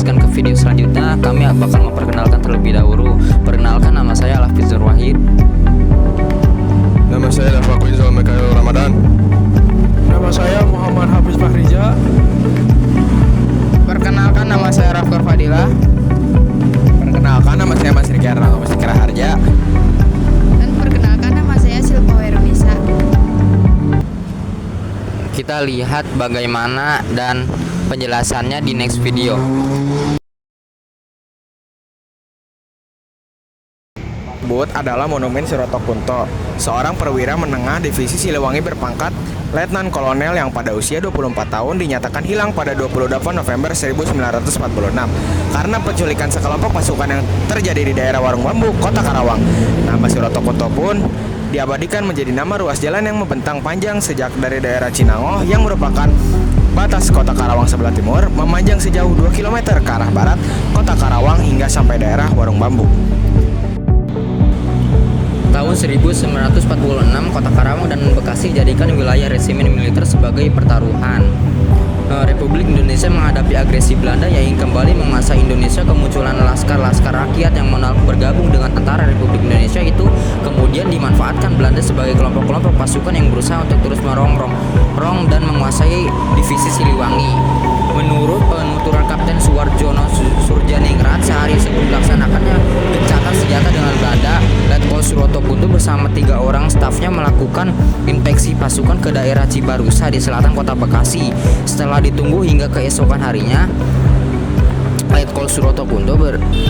menjelaskan ke video selanjutnya, kami bakal memperkenalkan terlebih dahulu. Perkenalkan, nama saya Alhafiz Nur Wahid. Nama saya Dafa Mikael Ramadan. Nama saya Muhammad Hafiz Fahrija. Perkenalkan, nama saya Rafkar Fadilah. Perkenalkan, nama saya Mas Riki Harja. Dan perkenalkan, nama saya Silpa Weronisa. Kita lihat bagaimana dan penjelasannya di next video. Tersebut adalah Monumen Suroto Kunto, seorang perwira menengah divisi Siliwangi berpangkat Letnan Kolonel yang pada usia 24 tahun dinyatakan hilang pada 28 November 1946 karena penculikan sekelompok pasukan yang terjadi di daerah Warung Bambu, Kota Karawang. Nama Suroto Kunto pun diabadikan menjadi nama ruas jalan yang membentang panjang sejak dari daerah Cinangoh yang merupakan batas Kota Karawang sebelah timur memanjang sejauh 2 km ke arah barat Kota Karawang hingga sampai daerah Warung Bambu. Tahun 1946, Kota Karawang dan Bekasi dijadikan wilayah resimen militer sebagai pertaruhan. Republik Indonesia menghadapi agresi Belanda yang ingin kembali menguasai Indonesia. Kemunculan laskar-laskar rakyat yang menolak bergabung dengan tentara Republik Indonesia itu kemudian dimanfaatkan Belanda sebagai kelompok-kelompok pasukan yang berusaha untuk terus merongrong dan menguasai divisi Siliwangi. Menurut penuturan Kapten Suwarjono Surjaningrat, sehari sebelum dilaksanakannya gencatan senjata dengan Belanda, Letkol Suroto Kunto bersama 3 orang stafnya melakukan inspeksi pasukan ke daerah Cibarusa di selatan Kota Bekasi. Setelah ditunggu hingga keesokan harinya, Letkol Suroto Kunto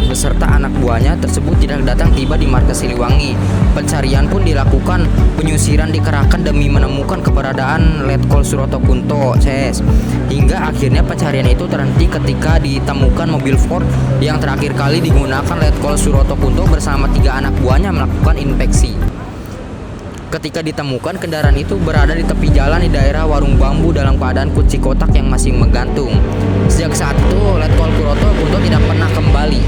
beserta anak buahnya tersebut tidak datang tiba di markas Siliwangi. Pencarian pun dilakukan, penyisiran dikerahkan demi menemukan keberadaan Letkol Suroto Kunto, hingga akhirnya pencarian itu terhenti ketika ditemukan mobil Ford yang terakhir kali digunakan Letkol Suroto Kunto bersama 3 anak buahnya melakukan inspeksi. Ketika ditemukan, kendaraan itu berada di tepi jalan di daerah Warung Bambu dalam keadaan kunci kotak yang masih menggantung. Sejak saat itu, Letkol Suroto Kunto tidak pernah kembali.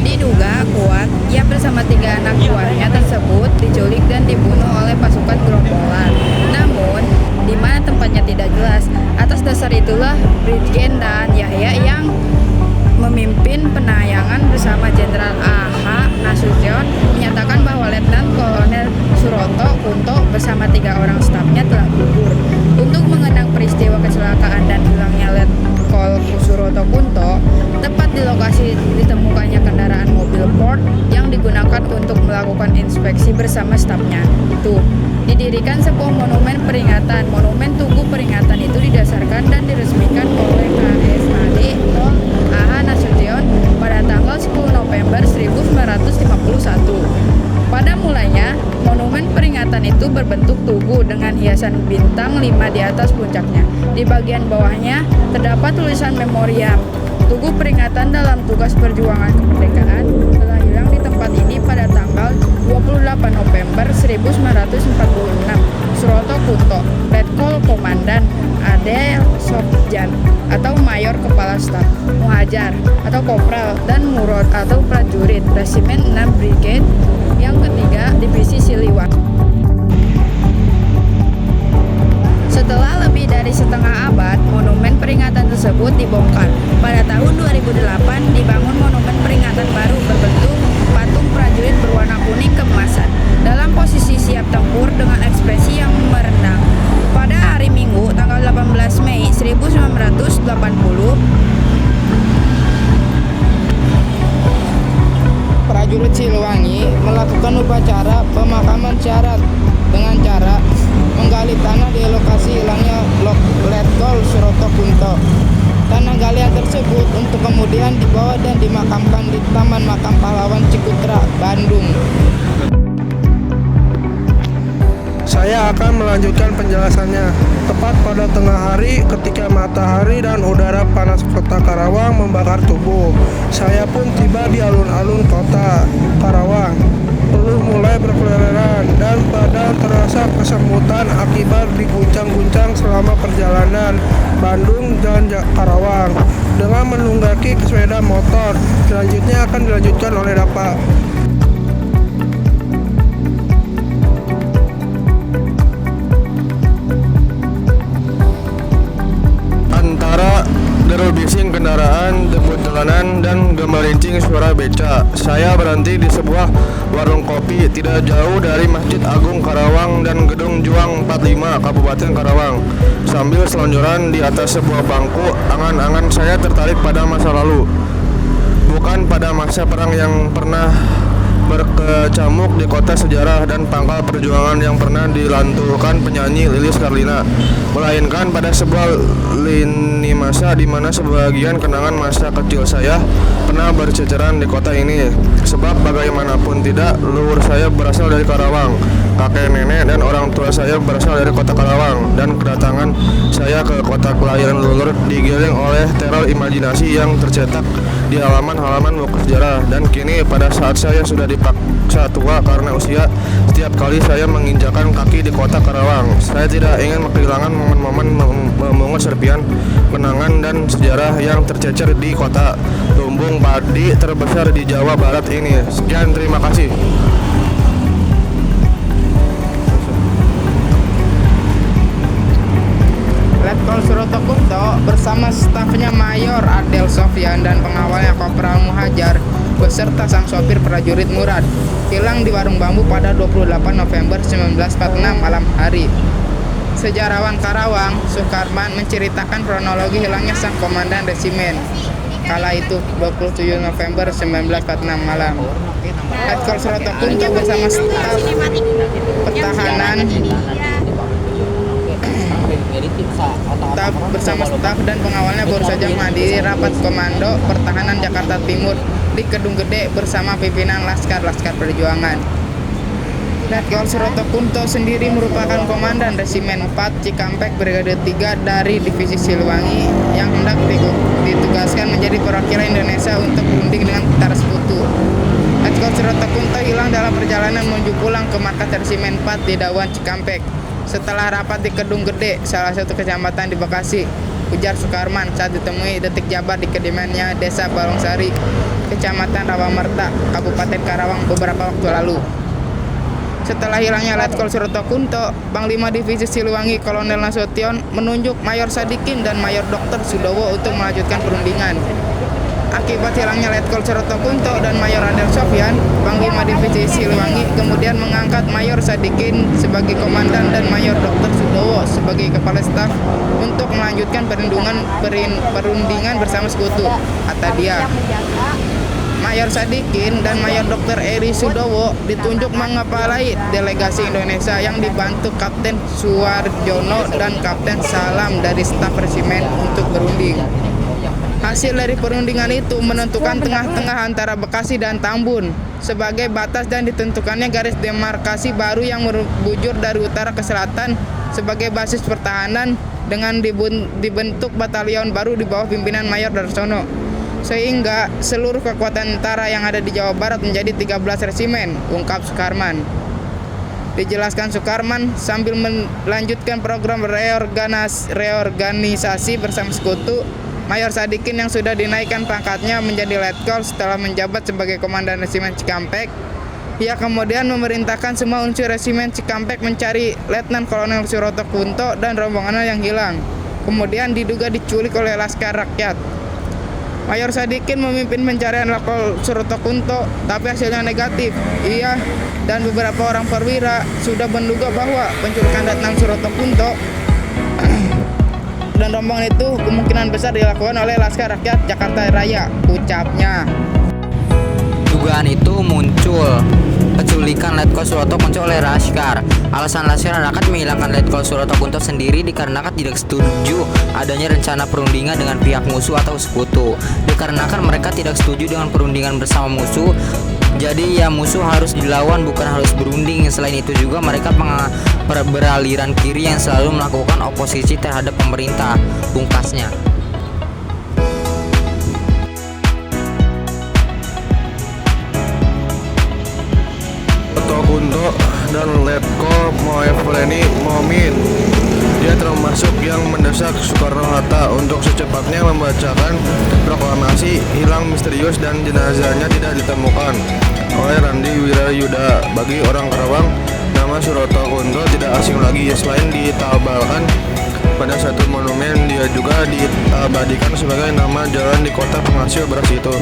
Diduga kuat, ia bersama 3 anak buahnya tersebut diculik dan dibunuh oleh pasukan gerombolan. Namun, di mana tempatnya tidak jelas. Atas dasar itulah Brigjen dan Yahya yang memimpin penayangan bersama Jenderal A.H. Nasution menyatakan bahwa Letnan Kolonel Suroto Kunto bersama 3 orang stafnya telah gugur. Untuk mengenang peristiwa kecelakaan dan hilangnya Letkol Suroto Kunto, tepat di lokasi ditemukannya kendaraan mobil Ford yang digunakan untuk melakukan inspeksi bersama stafnya. Itu didirikan sebuah monumen peringatan. Monumen tugu peringatan itu didasarkan dan diresmikan oleh KSAD A.H. Nasution pada tanggal 10 November 1951. Pada mulanya, monumen peringatan itu berbentuk tugu dengan hiasan bintang 5 di atas puncaknya. Di bagian bawahnya terdapat tulisan memoriam. Tugu peringatan dalam tugas perjuangan kemerdekaan telah hilang di tempat ini pada tanggal 28 November 1946. Suroto Kunto, Letkol Komandan Adel Sopjan atau Mayor Kepala Staf, Muhajar atau Kopral, dan Murad atau prajurit Resimen 6 Brigade yang ketiga Divisi Siliwangi. Setelah lebih dari setengah abad, monumen peringatan tersebut dibongkar. Pada tahun 2008 dibangun monumen peringatan baru berbentuk patung prajurit berwarna kuning keemasan dalam posisi siap tempur dengan ekspresi yang merendang. Pada hari Minggu tanggal 18 Mei 1980, Prajurit Siliwangi melakukan upacara pemakaman syarat dengan cara menggali tanah di lokasi hilangnya Letkol Suroto Kunto. Tanah galian tersebut untuk kemudian dibawa dan dimakamkan di Taman Makam Pahlawan Cikutra, Bandung. Saya akan melanjutkan penjelasannya. Tepat pada tengah hari ketika matahari dan udara panas Kota Karawang membakar tubuh, saya pun tiba di alun-alun Kota Karawang. Peluh mulai berkeliaran dan pada terasa kesemutan akibat diguncang-guncang selama perjalanan Bandung dan Karawang dengan menunggaki sepeda motor. Selanjutnya akan dilanjutkan oleh Dafa. Antara Darul Bising ke kendaraan, debut jalanan, dan gemerincing suara beca. Saya berhenti di sebuah warung kopi tidak jauh dari Masjid Agung Karawang dan Gedung Juang 45 Kabupaten Karawang. Sambil selonjoran di atas sebuah bangku, angan-angan saya tertarik pada masa lalu. Bukan pada masa perang yang pernah berkecamuk di kota sejarah dan pangkal perjuangan yang pernah dilanturkan penyanyi Lilis Karlina, melainkan pada sebuah lini masa di mana sebagian kenangan masa kecil saya pernah berceceran di kota ini. Sebab bagaimanapun tidak, leluhur saya berasal dari Karawang, kakek nenek dan orang tua saya berasal dari kota Karawang, dan kedatangan saya ke kota kelahiran leluhur digiring oleh teror imajinasi yang tercetak di halaman-halaman buku sejarah. Dan kini pada saat saya sudah dipaksa tua karena usia, setiap kali saya menginjakan kaki di kota Karawang, saya tidak ingin kehilangan momen-momen memungut serpian kenangan dan sejarah yang tercecer di kota lumbung padi terbesar di Jawa Barat ini. Sekian, terima kasih. Letkol Suroto Kunto bersama stafnya Mayor Adel Sofyan dan pengawalnya Kopral Muhajar beserta sang sopir prajurit Murad hilang di warung bambu pada 28 November 1946 malam hari. Sejarawan Karawang, Sukarman, menceritakan kronologi hilangnya sang komandan resimen kala itu 27 November 1946 malam. Letkol Suroto Kunto bersama staf staf dan pengawalnya baru saja menghadiri rapat komando pertahanan Jakarta Timur di Kedung Gede bersama pimpinan Laskar Perjuangan. Letkol Suroto Kunto sendiri merupakan komandan Resimen 4 Cikampek Brigade 3 dari Divisi Siliwangi yang hendak ditugaskan menjadi perwakilan Indonesia untuk berunding dengan tentara sekutu. Letkol Suroto Kunto hilang dalam perjalanan menuju pulang ke markas Resimen 4 di Dawan Cikampek. Setelah rapat di Kedung Gede, salah satu kecamatan di Bekasi, ujar Sukarman saat ditemui Detik Jabar di kediamannya Desa Balongsari, Kecamatan Rawamerta, Kabupaten Karawang beberapa waktu lalu. Setelah hilangnya Letkol Suroto Kunto, Panglima Divisi Siliwangi Kolonel Nasution menunjuk Mayor Sadikin dan Mayor Dr. Sudowo untuk melanjutkan perundingan. Akibat hilangnya Letkol Suroto Kunto dan Mayor Adel Sofyan, Panglima Divisi Siliwangi kemudian mengangkat Mayor Sadikin sebagai komandan dan Mayor Dr. Sudowo sebagai kepala staf untuk melanjutkan perundingan bersama sekutu, kata dia. Mayor Sadikin dan Mayor Dr. Eri Sudowo ditunjuk mengepalai delegasi Indonesia yang dibantu Kapten Suwarjono dan Kapten Salam dari staf resimen untuk berunding. Hasil dari perundingan itu menentukan tengah-tengah antara Bekasi dan Tambun sebagai batas dan ditentukannya garis demarkasi baru yang berbujur dari utara ke selatan sebagai basis pertahanan dengan dibentuk batalion baru di bawah pimpinan Mayor Darsono, sehingga seluruh kekuatan tentara yang ada di Jawa Barat menjadi 13 resimen, ungkap Sukarman. Dijelaskan Sukarman sambil melanjutkan program reorganisasi bersama sekutu. Mayor Sadikin yang sudah dinaikkan pangkatnya menjadi letkol setelah menjabat sebagai komandan resimen Cikampek. Ia kemudian memerintahkan semua unsur resimen Cikampek mencari Letnan Kolonel Suroto Kunto dan rombongannya yang hilang, kemudian diduga diculik oleh Laskar Rakyat. Mayor Sadikin memimpin pencarian Letkol Suroto Kunto, tapi hasilnya negatif. Ia dan beberapa orang perwira sudah menduga bahwa penculikan Letnan Suroto Kunto dan rombongan itu kemungkinan besar dilakukan oleh Laskar Rakyat Jakarta Raya, ucapnya. Dugaan itu muncul penculikan Letkol Suroto Kunto oleh Laskar. Alasan Laskar Rakyat menghilangkan Letkol Suroto Kunto sendiri dikarenakan tidak setuju adanya rencana perundingan dengan pihak musuh atau sekutu. Dikarenakan mereka tidak setuju dengan perundingan bersama musuh, jadi ya musuh harus dilawan bukan harus berunding. Selain itu juga mereka beraliran kiri yang selalu melakukan oposisi terhadap pemerintah, pungkasnya. Kunto dan Letkol Moefleni Momin. Dia termasuk yang mendesak Soekarno-Hatta untuk secepatnya membacakan proklamasi hilang misterius dan jenazahnya tidak ditemukan oleh Randi Wirayuda. Bagi orang Karawang, nama Suroto Kunto tidak asing lagi selain ditabalkan Pada satu monumen dia juga diabadikan sebagai nama jalan di kota penghasil beras itu.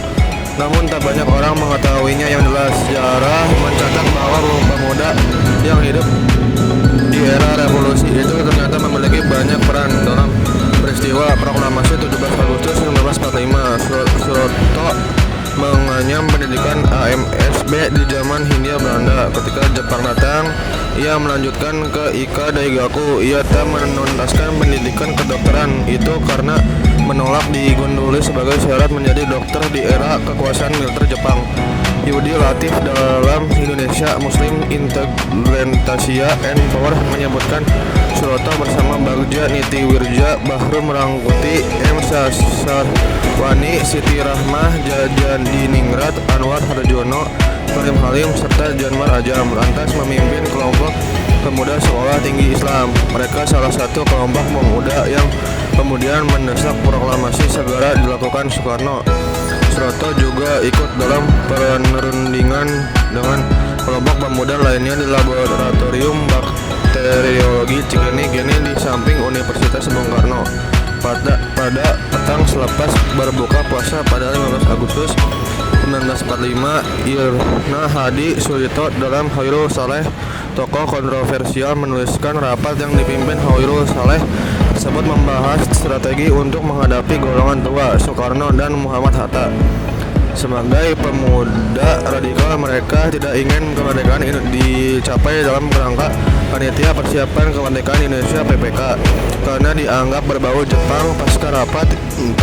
Namun tak banyak orang mengetahuinya. Yang jelas sejarah mencatat bahwa pemuda yang hidup di era revolusi itu ternyata memiliki banyak peran dalam peristiwa proklamasi 17 Agustus 1945. Suroto menganyam pendidikan AMSB di zaman Hindia Belanda. Ketika Jepang datang, ia melanjutkan ke Ika Daigaku. Ia tak menuntaskan pendidikan kedokteran itu karena menolak digunduli sebagai syarat menjadi dokter di era kekuasaan militer Jepang. Yudi Latif dalam Indonesia Muslim Integrentasia and Power menyebutkan Suroto bersama Bagja Niti Wirja, Bahru Merangkuti, M. Sasarwani, Siti Rahmah, Jajadiningrat, Anwar Harjono, Karim Halim, serta Janmar Ajam lantas memimpin kelompok pemuda sekolah tinggi Islam. Mereka salah satu kelompok pemuda yang kemudian mendesak proklamasi segera dilakukan Soekarno. Suroto juga ikut dalam perundingan dengan kelompok pemuda lainnya di laboratorium bakteriologi Cikini di samping Universitas Bung Karno. Pada petang selepas berbuka puasa pada 15 Agustus 1945, Irna Hadi Sulito dalam Hoirul Saleh, tokoh kontroversial, menuliskan rapat yang dipimpin Hoirul Saleh tersebut membahas strategi untuk menghadapi golongan tua Soekarno dan Muhammad Hatta. Sebagai pemuda radikal, mereka tidak ingin kemerdekaan dicapai dalam kerangka Panitia Persiapan Kemerdekaan Indonesia (PPK) karena dianggap berbau Jepang. Pasca rapat, 4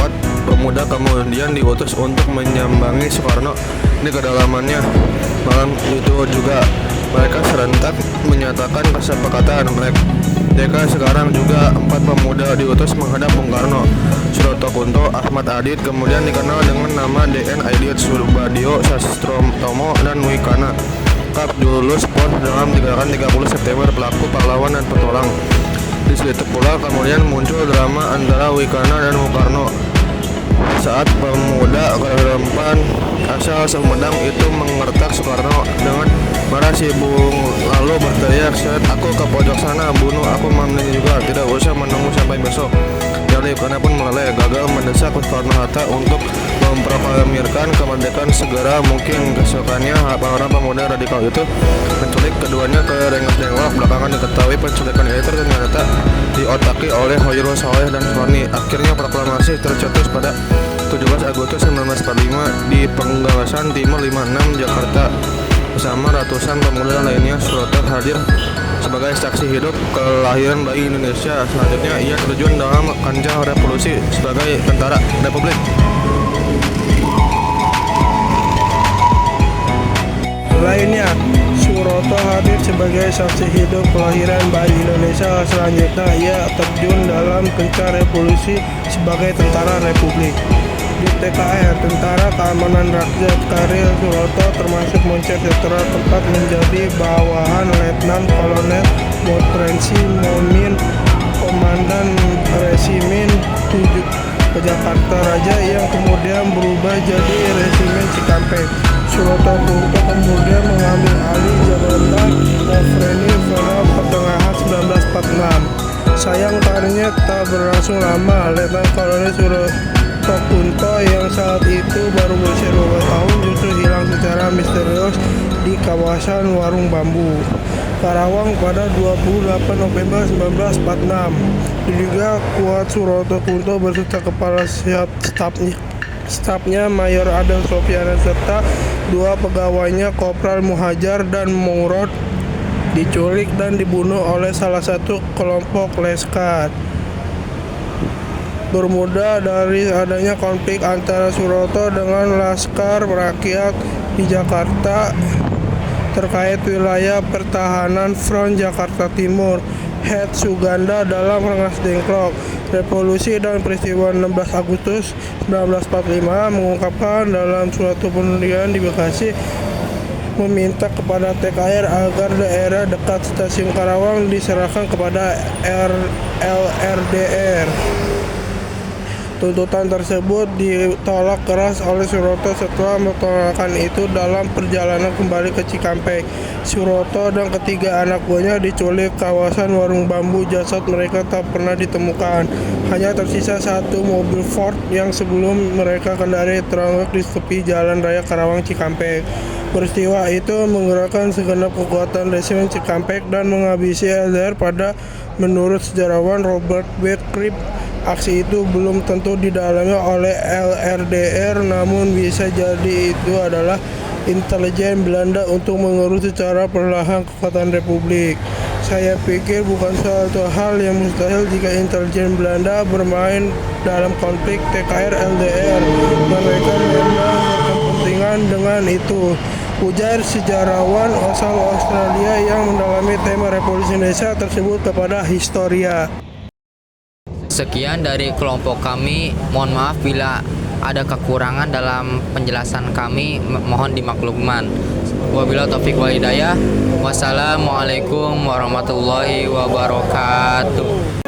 pemuda kemudian diutus untuk menyambangi Soekarno di kedalamannya. Malam itu juga mereka serentak menyatakan kesepakatan. Mereka sekarang juga 4 pemuda diutus menghadap Bung Karno, Suroto Kunto, Ahmad Adit, kemudian dikenal dengan nama DN Aidit, Surbadio, Sastrotomo, dan Wikana. Kap Julus Pon dalam gerakan 30 September, pelaku pahlawan dan petualang. Di situ pula kemudian muncul drama antara Wikana dan Bung Karno saat pemuda keempat asal Sumedang itu mengertak Soekarno dengan marah. Si Bung lalu berteriak, "Set aku ke pojok sana, bunuh aku mamanya juga, tidak usah menunggu sampai besok." Jadi karena pun meleleh, gagal mendesak Soekarno Hatta untuk memproklamirkan kemerdekaan segera mungkin. Keesokannya para pemuda radikal itu menculik keduanya ke Rengas-Dengklok. Belakangan diketahui penculikan itu ternyata diotaki oleh Hoirul Saleh dan Suwarni. Akhirnya proklamasi tercetus pada 17 Agustus 1945 di Penggawasan Timur 56 Jakarta bersama ratusan pemuda lainnya. Suroto hadir sebagai saksi hidup kelahiran bayi Indonesia. Selanjutnya ia terjun dalam kancah revolusi sebagai tentara Republik. Lainnya, Suroto hadir sebagai saksi hidup kelahiran bayi Indonesia. Selanjutnya ia terjun dalam kancah revolusi sebagai tentara Republik. Di TKR, Tentara Keamanan Rakyat, karir Suroto termasuk Moncer setelah tempat menjadi bawahan Letnan Kolonel Motrensi Momin, Komandan Resimen 7 Jakarta Raja yang kemudian berubah jadi Resimen Cikampek. Suroto Kunto kemudian mengambil alih jabatan Mofreni pada pertengahan 1946. Sayang karirnya tak berlangsung lama. Letnan Kolonel Suroto Kunto yang saat itu baru berusia 12 tahun justru hilang secara misterius di kawasan Warung Bambu, Karawang pada 28 November 1946. Diduga kuat Suroto Kunto beserta kepala stafnya Mayor Adel Sofyana serta 2 pegawainya Kopral Muhajar dan Mourad diculik dan dibunuh oleh salah satu kelompok Leskar. Bermula dari adanya konflik antara Suroto dengan Laskar Rakyat di Jakarta terkait wilayah pertahanan Front Jakarta Timur, Het Suganda dalam Rengas-Dengklok. Revolusi dan peristiwa 16 Agustus 1945 mengungkapkan dalam suatu penelitian di Bekasi meminta kepada TKR agar daerah dekat stasiun Karawang diserahkan kepada LRDR. Tuntutan tersebut ditolak keras oleh Suroto. Setelah penolakan itu, dalam perjalanan kembali ke Cikampek, Suroto dan ketiga anak buahnya diculik kawasan Warung Bambu. Jasad mereka tak pernah ditemukan. Hanya tersisa satu mobil Ford yang sebelum mereka kendarai teronggok di tepi Jalan Raya Karawang Cikampek. Peristiwa itu menggerakkan segenap kekuatan resimen Cikampek dan menghabisi LDR. Menurut sejarawan Robert B. Cribb, aksi itu belum tentu didalami oleh LRDR, namun bisa jadi itu adalah intelijen Belanda untuk mengerus secara perlahan kekuatan Republik. Saya pikir bukan suatu hal yang mustahil jika intelijen Belanda bermain dalam konflik TKR-LDR. Mereka memang berkepentingan dengan itu, ujar sejarawan asal Australia yang mendalami tema Revolusi Indonesia tersebut kepada Historia. Sekian dari kelompok kami. Mohon maaf bila ada kekurangan dalam penjelasan kami, mohon dimaklumkan. Wabillahi taufiq wal hidayah. Wassalamualaikum warahmatullahi wabarakatuh.